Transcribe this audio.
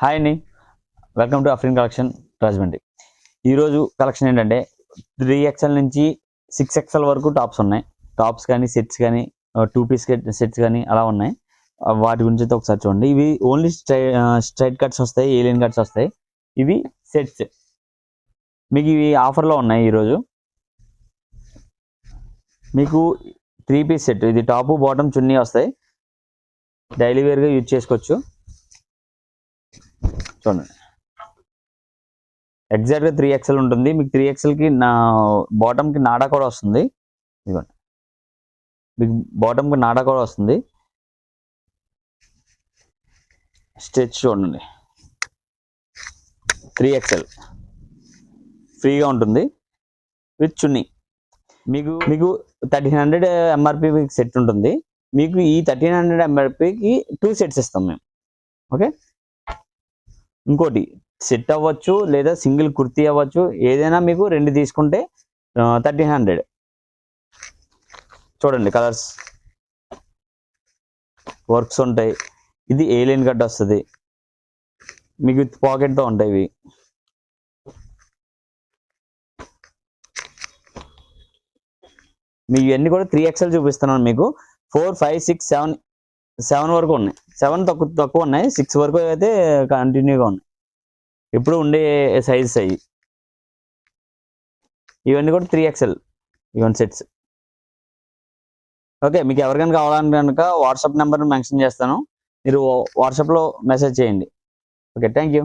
Hi అండి, welcome to Afreen collection Rajahmundry. ఈరోజు collection ఏంటంటే 3XL నుంచి 6XL వరకు టాప్స్ ఉన్నాయి. టాప్స్ కానీ సెట్స్ కానీ 2 పీస్ సెట్స్ కానీ అలా ఉన్నాయి. వాటి గురించి అయితే ఒకసారి చూడండి. ఇవి ఓన్లీ స్ట్రైట్ కట్స్ వస్తాయి, ఏలియన్ కట్స్ వస్తాయి. ఇవి సెట్స్ మీకు ఇవి ఆఫర్లో ఉన్నాయి. ఈరోజు మీకు 3 పీస్ సెట్, ఇది టాపు బాటమ్ చున్నీ వస్తాయి. డైలీ వేర్గా యూజ్ చేసుకోవచ్చు. చూడండి, ఎగ్జాక్ట్గా 3XL ఉంటుంది. మీకు 3XLకి నా బాటమ్కి నాడా కూడా వస్తుంది. ఇదిగోండి, మీకు బాటమ్కి నాడా కూడా వస్తుంది. స్ట్రెచ్ చూడండి, 3XL ఫ్రీగా ఉంటుంది విత్ చున్నీ. మీకు 1300 ఎంఆర్పి సెట్ ఉంటుంది. మీకు ఈ 1300 ఎంఆర్పికి 2 సెట్స్ ఇస్తాం మేము. ఓకే, ఇంకోటి సెట్ అవ్వచ్చు లేదా సింగిల్ కుర్తీ అవ్వచ్చు, ఏదైనా మీకు 2 తీసుకుంటే 1300. చూడండి, కలర్స్ వర్క్స్ ఉంటాయి. ఇది ఏలియన్ కట్ వస్తుంది మీకు, విత్ పాకెట్తో ఉంటాయి. ఇవి మీకు ఇవన్నీ కూడా 3XL చూపిస్తున్నాను. మీకు 4, 5, 6, 7 వరకు ఉన్నాయి. 7 తక్కువ ఉన్నాయి. 6 వరకు అయితే కంటిన్యూగా ఉన్నాయి. ఇప్పుడు ఉండే సైజెస్ అయ్యి ఇవన్నీ కూడా 3XL ఇవన్నీ సెట్స్. ఓకే, మీకు ఎవరికైనా కావాలని కనుక వాట్సాప్ నెంబర్ మెన్షన్ చేస్తాను, మీరు వాట్సాప్లో మెసేజ్ చేయండి. Okay, thank you.